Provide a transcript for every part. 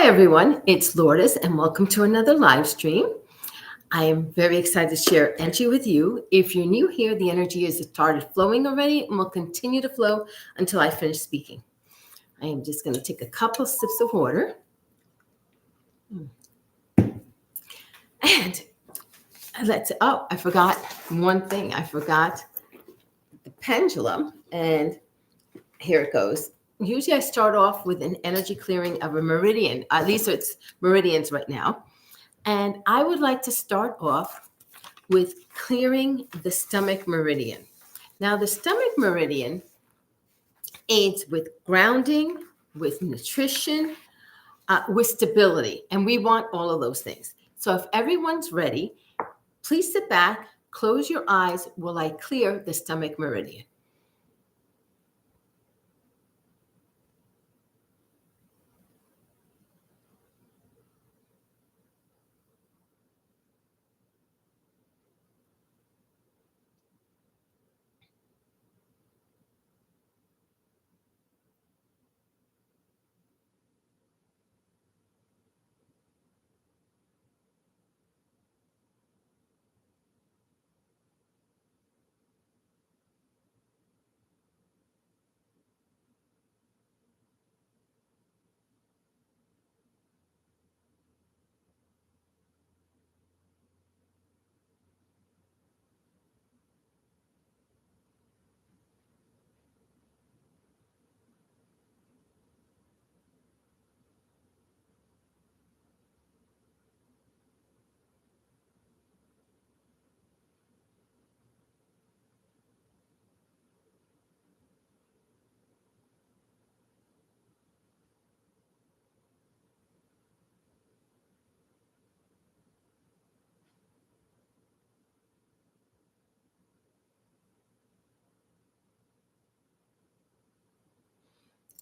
Hi, everyone. It's Lourdes, and welcome to another live stream. I am very excited to share energy with you. If you're new here, the energy has started flowing already and will continue to flow until I finish speaking. I am just going to take a couple sips of water. And I forgot one thing. I forgot the pendulum, and here it goes. Usually I start off with an energy clearing of a meridian. At least it's meridians right now. And I would like to start off with clearing the stomach meridian. Now, the stomach meridian aids with grounding, with nutrition, with stability. And we want all of those things. So if everyone's ready, please sit back, close your eyes while I clear the stomach meridian.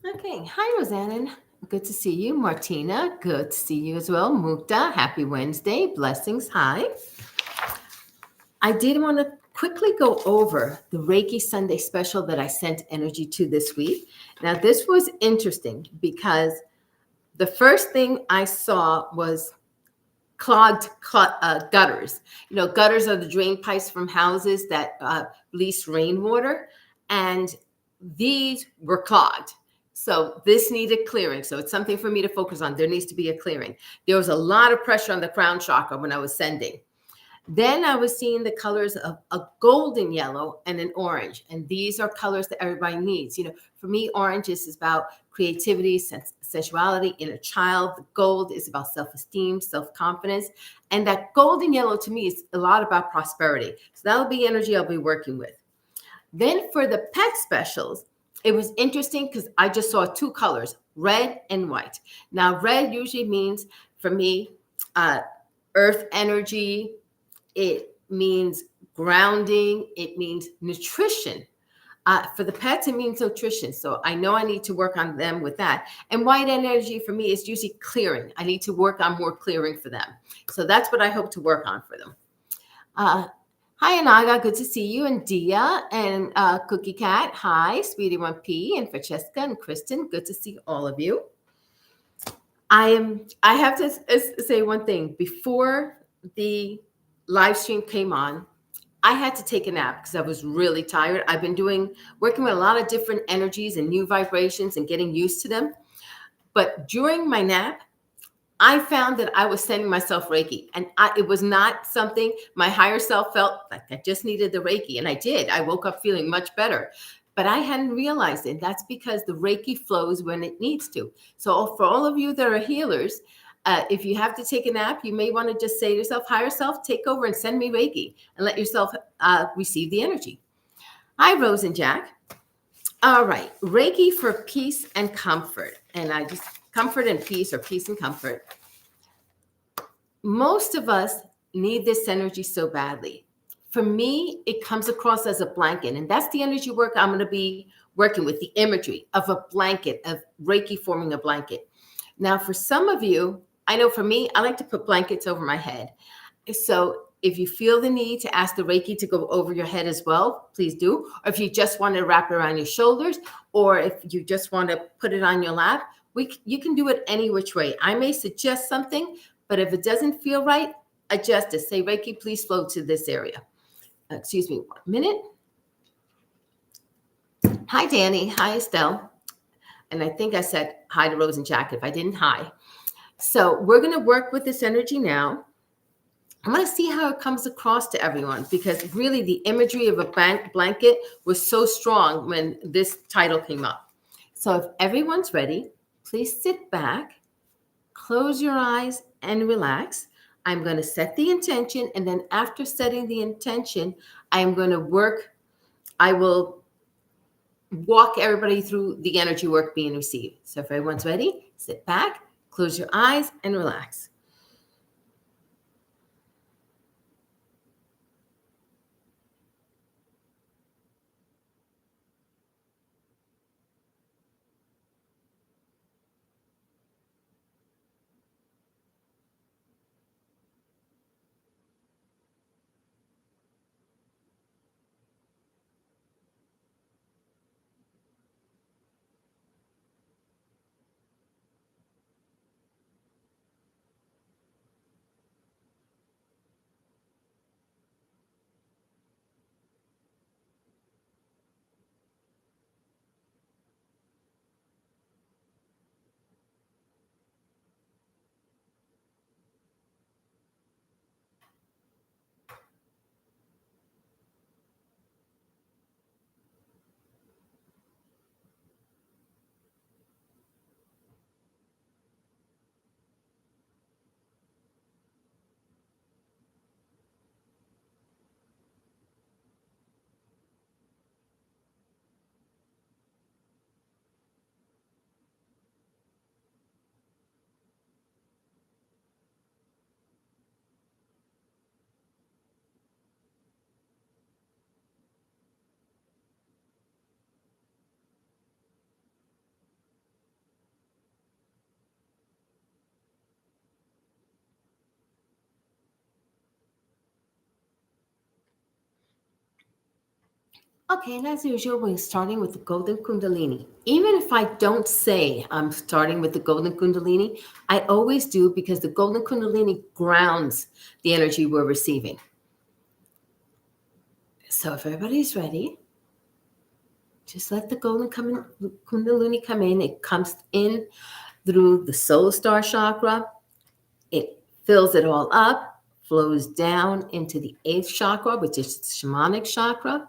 Okay. Hi, Rosanna. Good to see you. Martina, good to see you as well. Mukta, happy Wednesday. Blessings. Hi. I did want to quickly go over the Reiki Sunday special that I sent energy to this week. Now, this was interesting because the first thing I saw was clogged gutters. You know, gutters are the drain pipes from houses that release rainwater, and these were clogged. So this needed clearing. So it's something for me to focus on. There needs to be a clearing. There was a lot of pressure on the crown chakra when I was sending. Then I was seeing the colors of a golden yellow and an orange. And these are colors that everybody needs. You know, for me, orange is about creativity, sensuality, inner child. The gold is about self-esteem, self-confidence. And that golden yellow to me is a lot about prosperity. So that'll be energy I'll be working with. Then for the pet specials, it was interesting because I just saw two colors, red and white. Now, red usually means, for me, earth energy. It means grounding. It means nutrition. For the pets, it means nutrition. So I know I need to work on them with that. And white energy for me is usually clearing. I need to work on more clearing for them. So that's what I hope to work on for them. Hi, Anaga. Good to see you. And Dia and Cookie Cat. Hi, Sweetie 1P and Francesca and Kristen. Good to see all of you. I have to say one thing. Before the live stream came on, I had to take a nap because I was really tired. I've been working with a lot of different energies and new vibrations and getting used to them. But during my nap, I found that I was sending myself Reiki, and it was not something my higher self felt like I just needed the Reiki. And I did. I woke up feeling much better, but I hadn't realized it. That's because the Reiki flows when it needs to. So for all of you that are healers, if you have to take a nap, you may want to just say to yourself, higher self, take over and send me Reiki and let yourself receive the energy. Hi, Rose and Jack. All right. Reiki for peace and comfort. And I just comfort and peace, or peace and comfort. Most of us need this energy so badly. For me, it comes across as a blanket. And that's the energy work I'm going to be working with, the imagery of a blanket, of Reiki forming a blanket. Now, for some of you, I know for me, I like to put blankets over my head. So if you feel the need to ask the Reiki to go over your head as well, please do. Or if you just want to wrap it around your shoulders, or if you just want to put it on your lap, You can do it any which way. I may suggest something, but if it doesn't feel right, adjust it. Say, Reiki, please flow to this area. Excuse me 1 minute. Hi, Danny. Hi, Estelle. And I think I said hi to Rose and Jack. If I didn't, hi. So we're going to work with this energy now. I'm going to see how it comes across to everyone, because really the imagery of a blanket was so strong when this title came up. So if everyone's ready, please sit back, close your eyes, and relax. I'm going to set the intention, and then after setting the intention, I'm going to work. I will walk everybody through the energy work being received. So if everyone's ready, sit back, close your eyes, and relax. Okay, and as usual, we're starting with the Golden Kundalini. Even if I don't say I'm starting with the Golden Kundalini, I always do, because the Golden Kundalini grounds the energy we're receiving. So if everybody's ready, just let the Golden Kundalini come in. It comes in through the Solar Star chakra. It fills it all up, flows down into the 8th chakra, which is the shamanic chakra.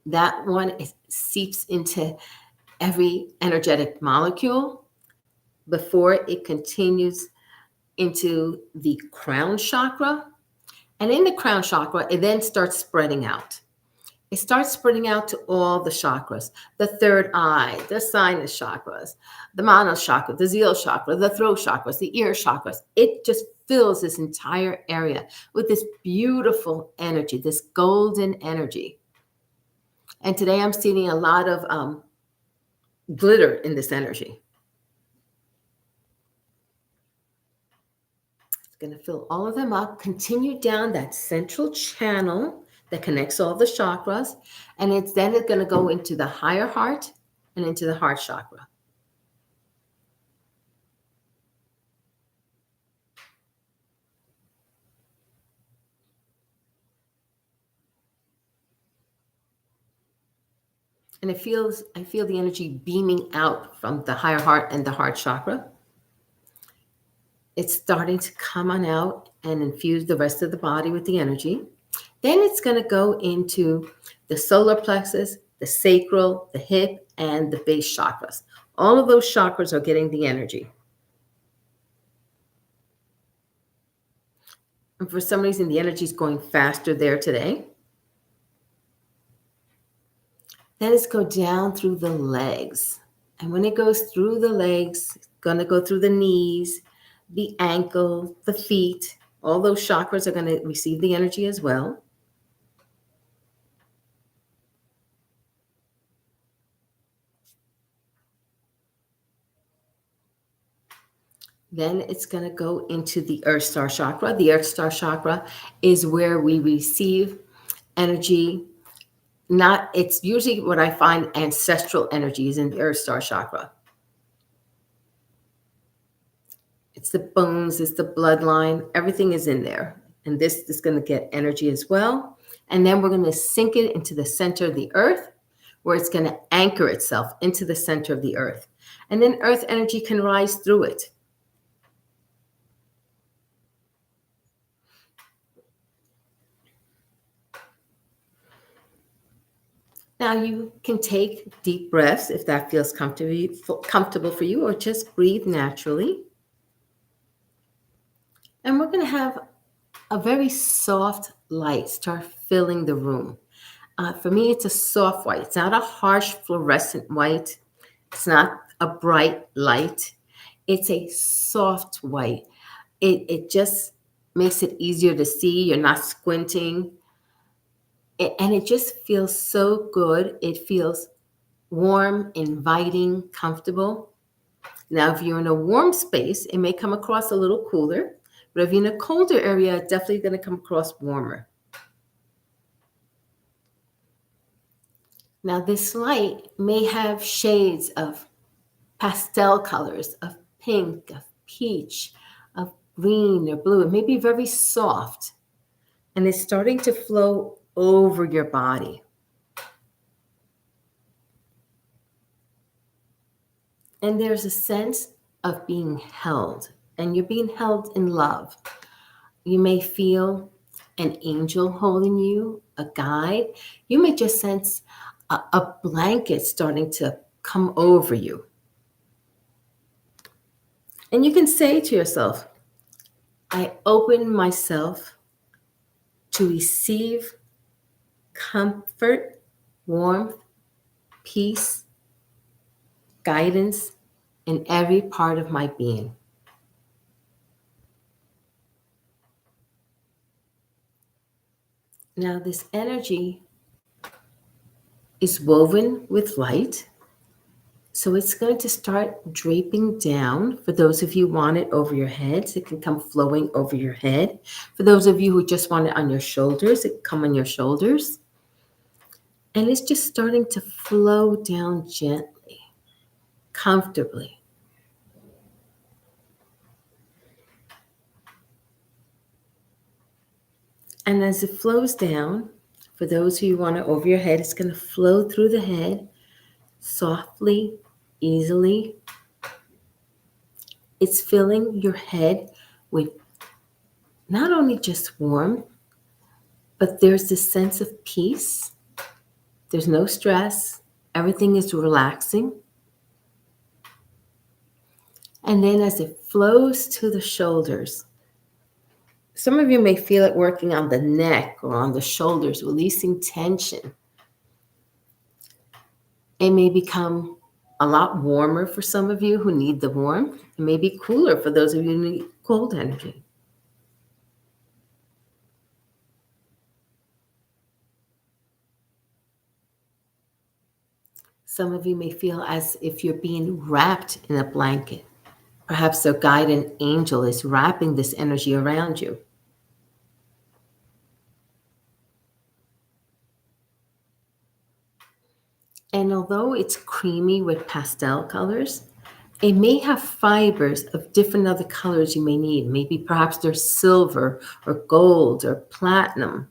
That one seeps into every energetic molecule before it continues into the crown chakra. And in the crown chakra, it then starts spreading out. It starts spreading out to all the chakras, the third eye, the sinus chakras, the manas chakra, the zeal chakra, the throat chakras, the ear chakras. It just fills this entire area with this beautiful energy, this golden energy. And today I'm seeing a lot of glitter in this energy. It's going to fill all of them up, continue down that central channel that connects all the chakras, and it's going to go into the higher heart and into the heart chakra. And I feel the energy beaming out from the higher heart and the heart chakra. It's starting to come on out and infuse the rest of the body with the energy. Then it's going to go into the solar plexus, the sacral, the hip, and the base chakras. All of those chakras are getting the energy. And for some reason, the energy is going faster there today. Then it's go down through the legs. And when it goes through the legs, it's going to go through the knees, the ankle, the feet. All those chakras are going to receive the energy as well. Then it's going to go into the Earth Star chakra. The Earth Star chakra is where we receive energy. It's usually what I find ancestral energy is in the Earth Star chakra. It's the bones, it's the bloodline, everything is in there. And this is going to get energy as well. And then we're going to sink it into the center of the earth, where it's going to anchor itself into the center of the earth. And then earth energy can rise through it. Now you can take deep breaths if that feels comfortable for you, or just breathe naturally. And we're going to have a very soft light start filling the room. For me, it's a soft white. It's not a harsh fluorescent white. It's not a bright light. It's a soft white. It just makes it easier to see. You're not squinting. And it just feels so good. It feels warm, inviting, comfortable. Now, if you're in a warm space, it may come across a little cooler. But if you're in a colder area, it's definitely going to come across warmer. Now, this light may have shades of pastel colors, of pink, of peach, of green or blue. It may be very soft, and it's starting to flow over your body. And there's a sense of being held, and you're being held in love. You may feel an angel holding you, a guide. You may just sense a blanket starting to come over you. And you can say to yourself, I open myself to receive comfort, warmth, peace, guidance in every part of my being. Now, this energy is woven with light. So it's going to start draping down. For those of you who want it over your heads, it can come flowing over your head. For those of you who just want it on your shoulders, it can come on your shoulders. And it's just starting to flow down gently, comfortably. And as it flows down, for those who want it over your head, it's going to flow through the head softly, easily. It's filling your head with not only just warmth, but there's this sense of peace. There's no stress. Everything is relaxing. And then as it flows to the shoulders, some of you may feel it working on the neck or on the shoulders, releasing tension. It may become a lot warmer for some of you who need the warmth. It may be cooler for those of you who need cold energy. Some of you may feel as if you're being wrapped in a blanket. Perhaps a guiding angel is wrapping this energy around you. And although it's creamy with pastel colors, it may have fibers of different other colors you may need. Maybe perhaps there's silver or gold or platinum.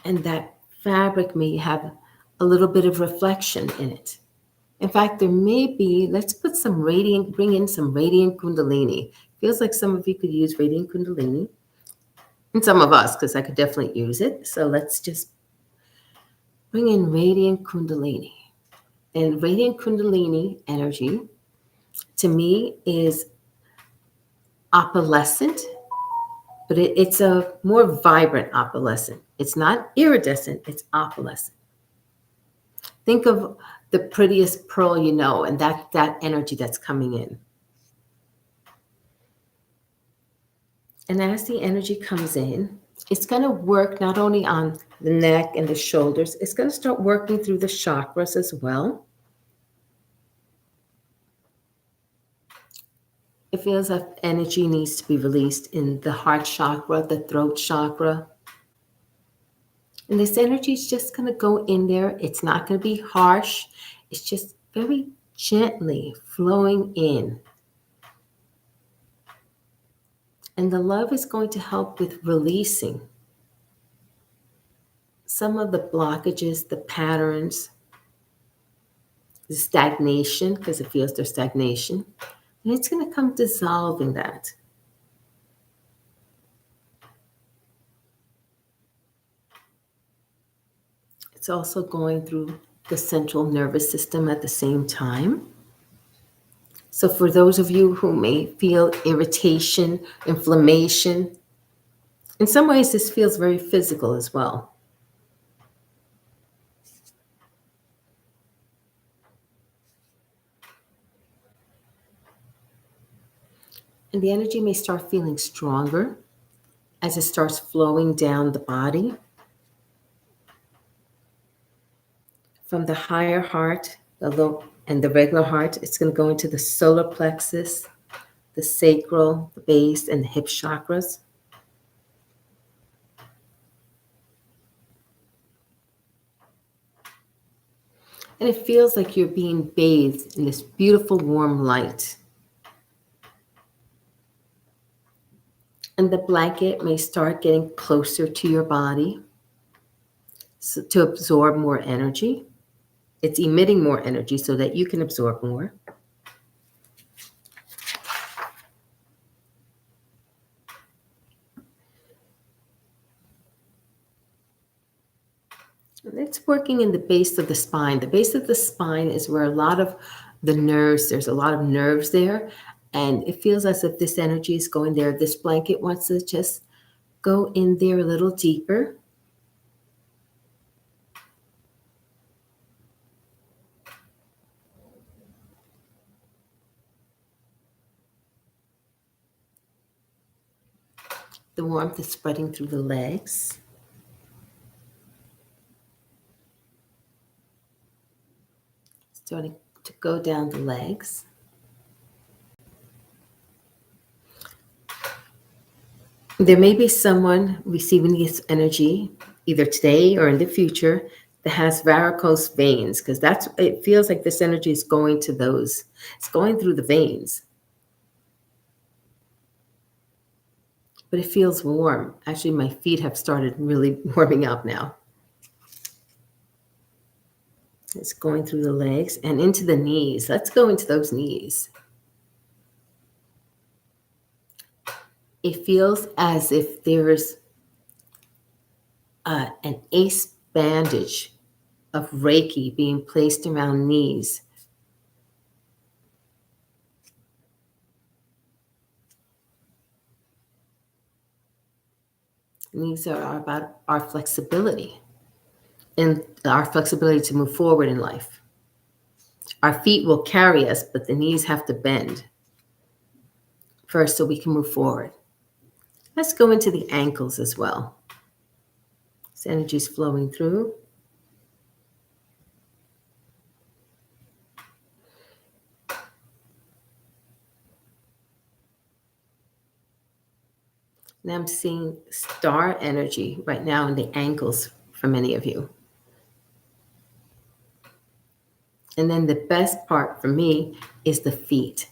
And that fabric may have a little bit of reflection in it. In fact, there may be, let's put some radiant, bring in some radiant kundalini. Feels like some of you could use radiant kundalini. And some of us, because I could definitely use it. So let's just bring in radiant kundalini. And radiant kundalini energy, to me, is opalescent, but it's a more vibrant opalescent. It's not iridescent, it's opalescent. Think of the prettiest pearl you know, and that energy that's coming in. And as the energy comes in, it's going to work not only on the neck and the shoulders, it's going to start working through the chakras as well. It feels like energy needs to be released in the heart chakra, the throat chakra. And this energy is just going to go in there. It's not going to be harsh. It's just very gently flowing in. And the love is going to help with releasing some of the blockages, the patterns, the stagnation, because it feels there's stagnation. And it's going to come dissolving that. It's also going through the central nervous system at the same time. So, for those of you who may feel irritation, inflammation, in some ways this feels very physical as well. And the energy may start feeling stronger as it starts flowing down the body from the higher heart, the low, and the regular heart. It's going to go into the solar plexus, the sacral, the base, and the hip chakras. And it feels like you're being bathed in this beautiful warm light. And the blanket may start getting closer to your body so to absorb more energy. It's emitting more energy so that you can absorb more. And it's working in the base of the spine. The base of the spine is where a lot of the nerves, there's a lot of nerves there. And it feels as if this energy is going there. This blanket wants to just go in there a little deeper. The warmth is spreading through the legs. Starting to go down the legs. There may be someone receiving this energy either today or in the future that has varicose veins, because that's it feels like this energy is going to those. It's going through the veins. But it feels warm. Actually, my feet have started really warming up now. It's going through the legs and into the knees. Let's go into those knees. It feels as if there's an ace bandage of Reiki being placed around knees. Knees are about our flexibility and our flexibility to move forward in life. Our feet will carry us, but the knees have to bend first so we can move forward. Let's go into the ankles as well. This energy is flowing through. And I'm seeing star energy right now in the ankles for many of you. And then the best part for me is the feet.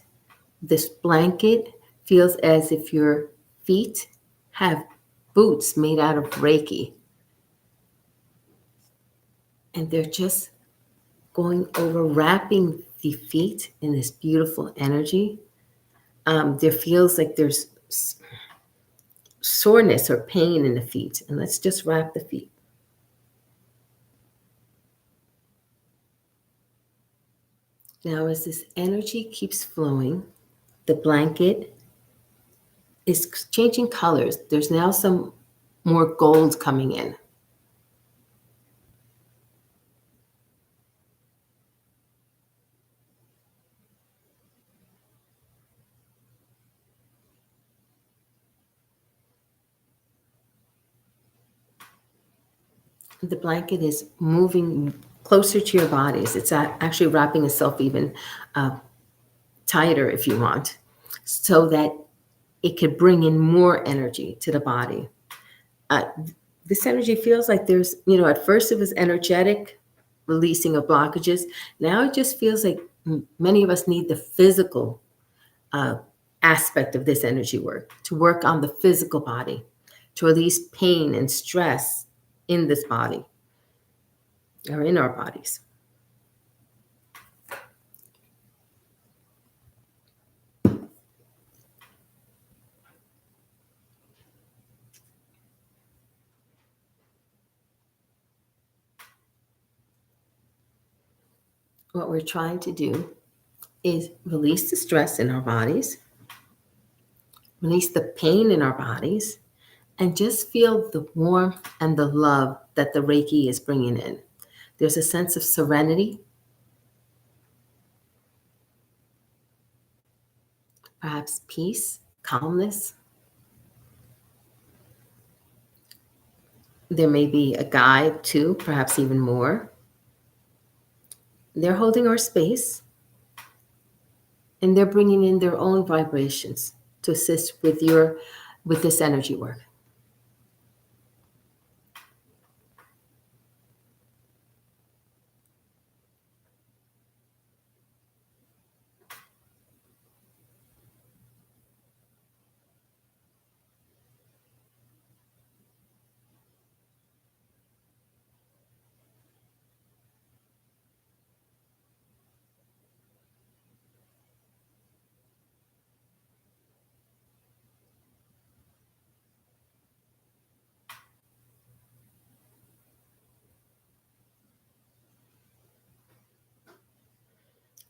This blanket feels as if your feet have boots made out of Reiki. And they're just going over, wrapping the feet in this beautiful energy. There feels like there's soreness or pain in the feet. And let's just wrap the feet. Now, as this energy keeps flowing, the blanket is changing colors. There's now some more gold coming in. The blanket is moving closer to your bodies. It's actually wrapping itself even tighter if you want, so that it could bring in more energy to the body. This energy feels like there's, at first it was energetic, releasing of blockages. Now it just feels like Many of us need the physical aspect of this energy work, to work on the physical body, to release pain and stress in this body or in our bodies. What we're trying to do is release the stress in our bodies, release the pain in our bodies, and just feel the warmth and the love that the Reiki is bringing in. There's a sense of serenity, perhaps peace, calmness. There may be a guide too, perhaps even more. They're holding our space, and they're bringing in their own vibrations to assist with this energy work.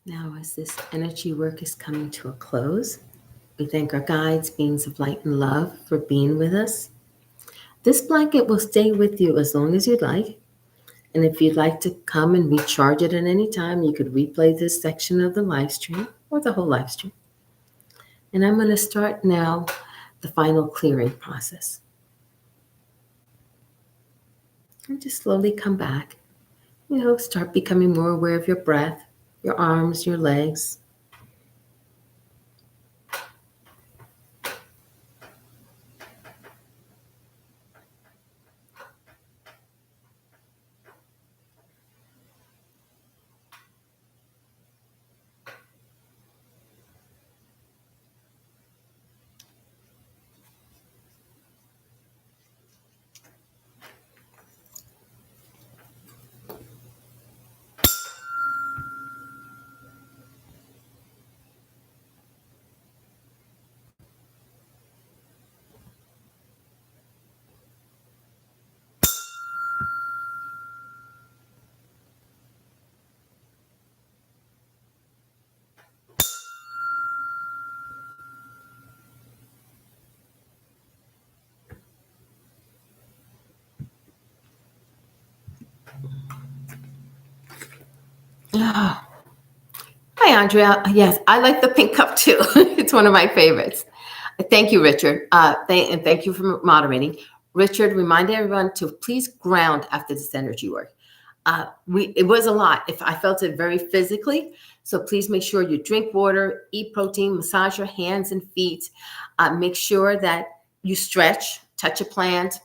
Now, as this energy work is coming to a close, we thank our guides, beings of light and love, for being with us. This blanket will stay with you as long as you'd like. And if you'd like to come and recharge it at any time, you could replay this section of the live stream or the whole live stream. And I'm going to start now the final clearing process. And just slowly come back. Start becoming more aware of your breath, your arms, your legs. Ah. Hi, Andrea. Yes, I like the pink cup too. It's one of my favorites. Thank you, Richard. And thank you for moderating. Richard, remind everyone to please ground after this energy work. It was a lot. If I felt it very physically, so please make sure you drink water, eat protein, massage your hands and feet. Make sure that you stretch, touch a plant,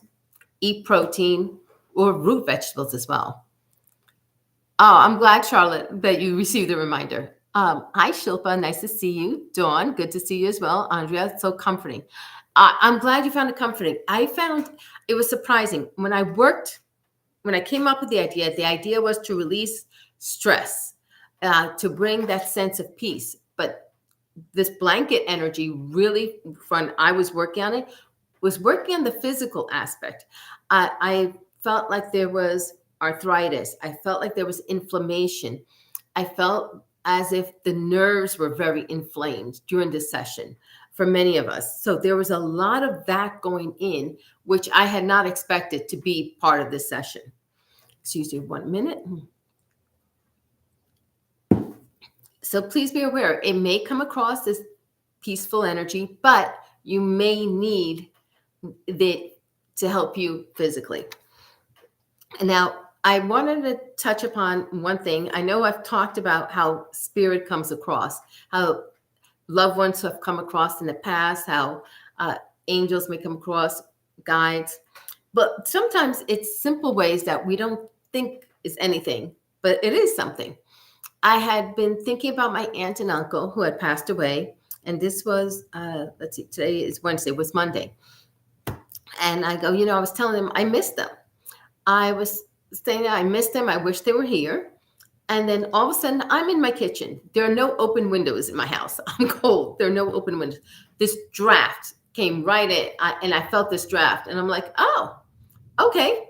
eat protein or root vegetables as well. Oh, I'm glad, Charlotte, that you received the reminder. Hi, Shilpa. Nice to see you. Dawn, good to see you as well. Andrea, it's so comforting. I'm glad you found it comforting. I found it was surprising. When I came up with the idea was to release stress, to bring that sense of peace. But this blanket energy really, when I was working on it, was working on the physical aspect. I felt like there was arthritis. I felt like there was inflammation. I felt as if the nerves were very inflamed during this session for many of us. So there was a lot of that going in, which I had not expected to be part of this session. Excuse me 1 minute. So please be aware, it may come across as peaceful energy, but you may need it to help you physically. And now I wanted to touch upon one thing. I know I've talked about how spirit comes across, how loved ones have come across in the past, how angels may come across, guides. But sometimes it's simple ways that we don't think is anything, but it is something. I had been thinking about my aunt and uncle who had passed away. And this was, let's see, today is Wednesday, it was Monday. And I go, I was telling them I missed them. I was saying that I missed them. I wish they were here. And then all of a sudden, I'm in my kitchen. There are no open windows in my house. I'm cold. There are no open windows. This draft came right in, and I felt this draft. And I'm like, oh, okay.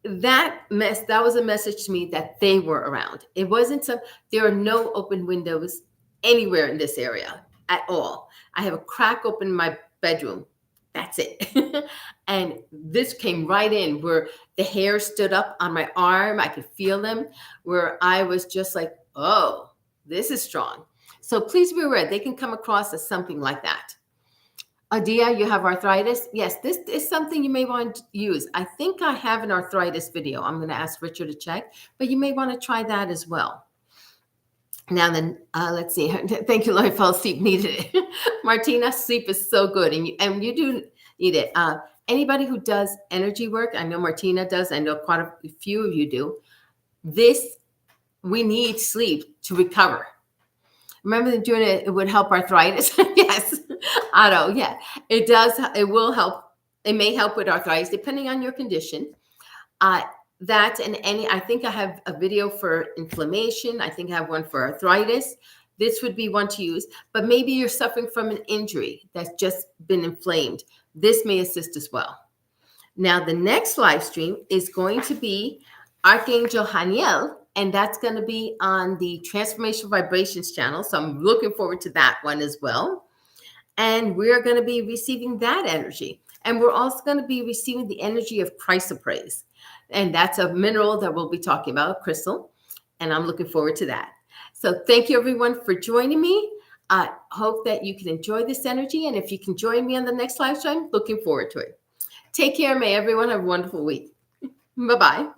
That was a message to me that they were around. It wasn't there are no open windows anywhere in this area at all. I have a crack open in my bedroom. That's it. And this came right in where the hair stood up on my arm. I could feel them, where I was just like, oh, this is strong. So please be aware, they can come across as something like that. Adia, you have arthritis? Yes, this is something you may want to use. I think I have an arthritis video. I'm going to ask Richard to check, but you may want to try that as well. Now then, let's see. Thank you, Lord. I fell asleep, needed it. Martina, sleep is so good, and you do need it. Anybody who does energy work, I know Martina does. I know quite a few of you do. We need sleep to recover. Remember that doing it would help arthritis? Yes, Otto. Yeah, it does. It will help. It may help with arthritis, depending on your condition. That and I think I have a video for inflammation. I think I have one for arthritis. This would be one to use, but maybe you're suffering from an injury that's just been inflamed. This may assist as well. Now, the next live stream is going to be Archangel Haniel, and that's going to be on the Transformational Vibrations channel. So I'm looking forward to that one as well. And we're going to be receiving that energy. And we're also going to be receiving the energy of chrysoprase. And that's a mineral that we'll be talking about, crystal. And I'm looking forward to that. So thank you, everyone, for joining me. I hope that you can enjoy this energy. And if you can join me on the next live stream, looking forward to it. Take care. May everyone have a wonderful week. Bye-bye.